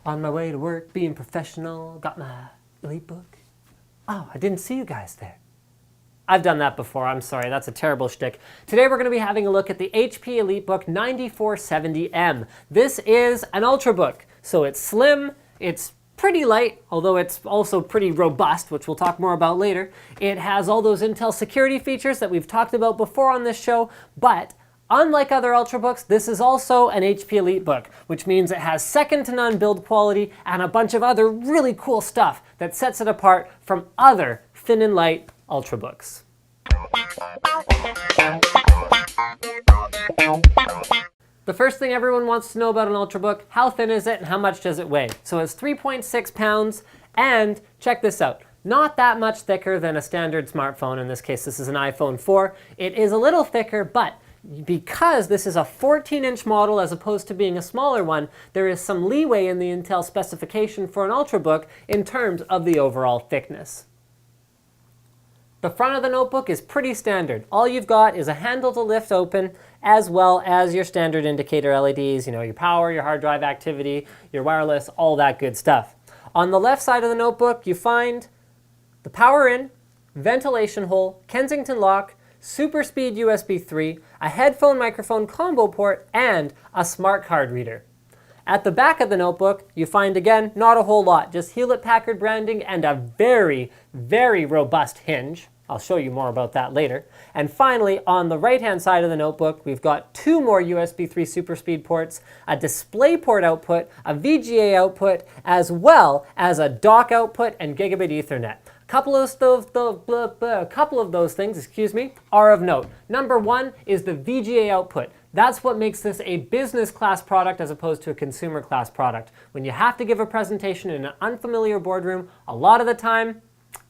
On my way to work, being professional, got my Elitebook. Oh, I didn't see you guys there. I've done that before, I'm sorry, that's a terrible shtick. Today we're going to be having a look at the HP Elitebook 9470m. This is an Ultrabook, so it's slim, it's pretty light, although it's also pretty robust, which we'll talk more about later. It has all those Intel security features that we've talked about before on this show, but unlike other Ultrabooks, this is also an HP Elitebook, which means it has second to none build quality and a bunch of other really cool stuff that sets it apart from other thin and light Ultrabooks. The first thing everyone wants to know about an Ultrabook, how thin is it and how much does it weigh? So it's 3.6 pounds, and check this out. Not that much thicker than a standard smartphone. In this case, this is an iPhone 4. It is a little thicker, but because this is a 14-inch model as opposed to being a smaller one, there is some leeway in the Intel specification for an Ultrabook in terms of the overall thickness. The front of the notebook is pretty standard. All you've got is a handle to lift open, as well as your standard indicator LEDs, your power, your hard drive activity, your wireless, all that good stuff. On the left side of the notebook, you find the power in, ventilation hole, Kensington lock, super speed USB 3, a headphone microphone combo port, and a smart card reader. At the back of the notebook, you find, again, not a whole lot, just Hewlett-Packard branding and a very, very robust hinge. I'll show you more about that later. And finally, on the right-hand side of the notebook, we've got two more USB 3 super speed ports, a DisplayPort output, a VGA output, as well as a dock output and gigabit Ethernet. A couple of those things, are of note. Number one is the VGA output. That's what makes this a business class product as opposed to a consumer class product. When you have to give a presentation in an unfamiliar boardroom, a lot of the time,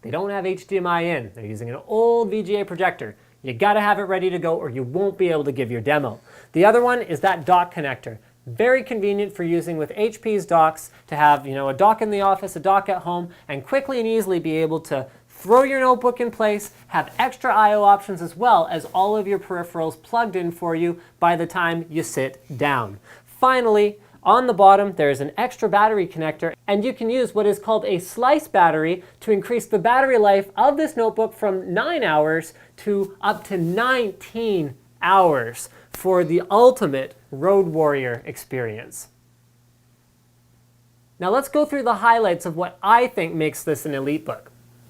they don't have HDMI in. They're using an old VGA projector. You gotta have it ready to go or you won't be able to give your demo. The other one is that dock connector. Very convenient for using with HP's docks to have, a dock in the office, a dock at home, and quickly and easily be able to throw your notebook in place, have extra I/O options as well as all of your peripherals plugged in for you by the time you sit down. Finally, on the bottom, there is an extra battery connector, and you can use what is called a slice battery to increase the battery life of this notebook from 9 hours to up to 19 hours for the ultimate road warrior experience. Now let's go through the highlights of what I think makes this an Elitebook.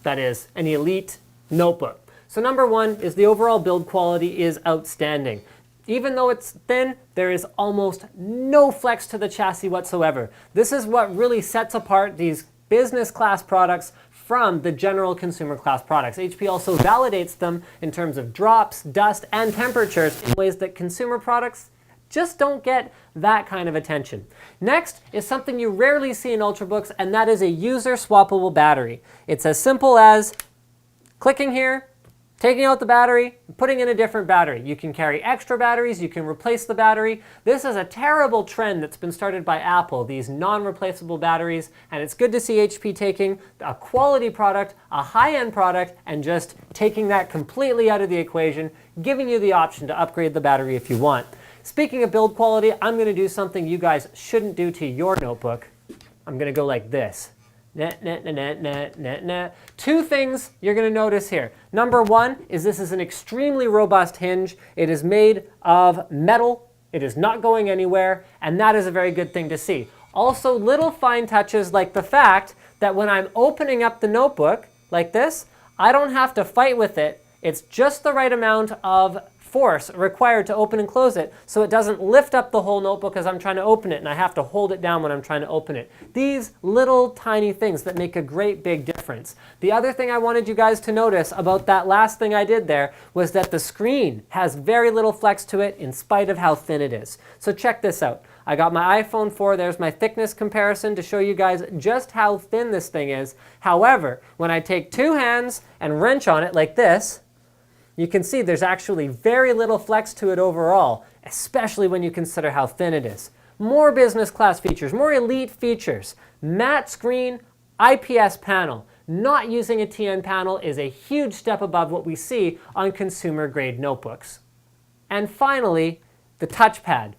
That is, an elite notebook. So number one is the overall build quality is outstanding. Even though it's thin, there is almost no flex to the chassis whatsoever. This is what really sets apart these business class products from the general consumer class products. HP also validates them in terms of drops, dust, and temperatures in ways that consumer products just don't get that kind of attention. Next is something you rarely see in Ultrabooks, and that is a user swappable battery. It's as simple as clicking here, taking out the battery, putting in a different battery. You can carry extra batteries, you can replace the battery. This is a terrible trend that's been started by Apple, these non-replaceable batteries, and it's good to see HP taking a quality product, a high-end product, and just taking that completely out of the equation, giving you the option to upgrade the battery if you want. Speaking of build quality, I'm gonna do something you guys shouldn't do to your notebook. I'm gonna go like this. Two things you're going to notice here. Number one is this is an extremely robust hinge. It is made of metal. It is not going anywhere, and that is a very good thing to see. Also, little fine touches like the fact that when I'm opening up the notebook like this, I don't have to fight with it. It's just the right amount of force required to open and close it so it doesn't lift up the whole notebook as I'm trying to open it and I have to hold it down when I'm trying to open it. These little tiny things that make a great big difference. The other thing I wanted you guys to notice about that last thing I did there was that the screen has very little flex to it in spite of how thin it is. So check this out. I got my iPhone 4, there's my thickness comparison to show you guys just how thin this thing is. However, when I take two hands and wrench on it like this, you can see there's actually very little flex to it overall, especially when you consider how thin it is. More business class features, more elite features. Matte screen, IPS panel. Not using a TN panel is a huge step above what we see on consumer grade notebooks. And finally, the touchpad.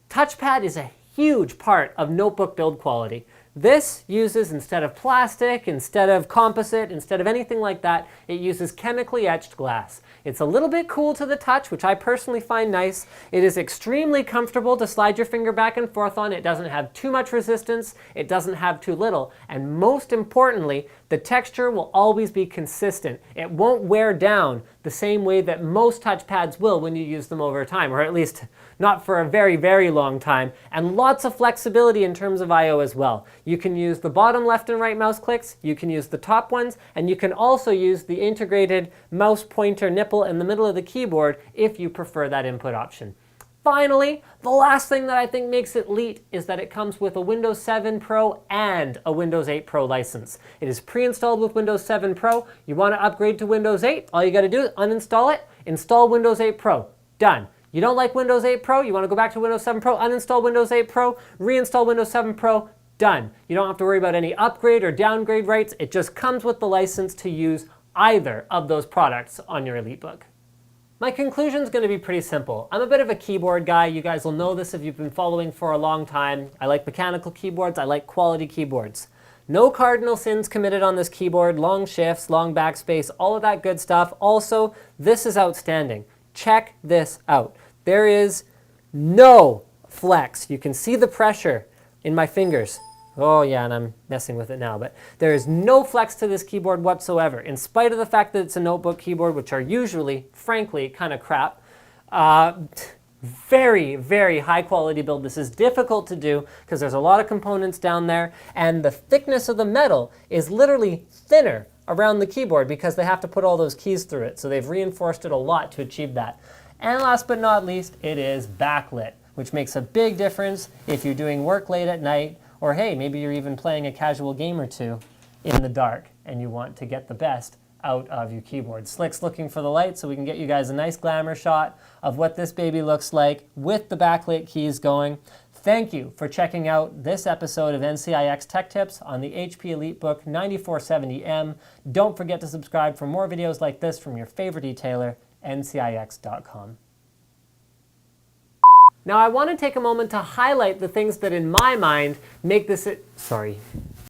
Touchpad is a huge part of notebook build quality. This uses, instead of plastic, instead of composite, instead of anything like that, it uses chemically etched glass. It's a little bit cool to the touch, which I personally find nice. It is extremely comfortable to slide your finger back and forth on. It doesn't have too much resistance. It doesn't have too little. And most importantly, the texture will always be consistent. It won't wear down the same way that most touchpads will when you use them over time, or at least not for a very, very long time. And lots of flexibility in terms of I/O as well. You can use the bottom left and right mouse clicks, you can use the top ones, and you can also use the integrated mouse pointer nipple in the middle of the keyboard if you prefer that input option. Finally, the last thing that I think makes it elite is that it comes with a Windows 7 Pro and a Windows 8 Pro license. It is pre-installed with Windows 7 Pro. You want to upgrade to Windows 8, all you got to do is uninstall it, install Windows 8 Pro. Done. You don't like Windows 8 Pro, you want to go back to Windows 7 Pro, uninstall Windows 8 Pro, reinstall Windows 7 Pro, done. You don't have to worry about any upgrade or downgrade rights. It just comes with the license to use either of those products on your Elitebook. My conclusion is going to be pretty simple. I'm a bit of a keyboard guy. You guys will know this if you've been following for a long time. I like mechanical keyboards. I like quality keyboards. No cardinal sins committed on this keyboard. Long shifts, long backspace, all of that good stuff. Also, this is outstanding. Check this out. There is no flex. You can see the pressure in my fingers. Oh yeah, and I'm messing with it now, but there is no flex to this keyboard whatsoever, in spite of the fact that it's a notebook keyboard, which are usually, frankly, kind of crap. Very, very high quality build. This is difficult to do because there's a lot of components down there, and the thickness of the metal is literally thinner around the keyboard because they have to put all those keys through it, so they've reinforced it a lot to achieve that. And last but not least, it is backlit, which makes a big difference if you're doing work late at night, or hey, maybe you're even playing a casual game or two in the dark and you want to get the best out of your keyboard. Slick's looking for the light so we can get you guys a nice glamour shot of what this baby looks like with the backlit keys going. Thank you for checking out this episode of NCIX Tech Tips on the HP Elitebook 9470m. Don't forget to subscribe for more videos like this from your favorite detailer, ncix.com. Now I want to take a moment to highlight the things that in my mind make this, sorry.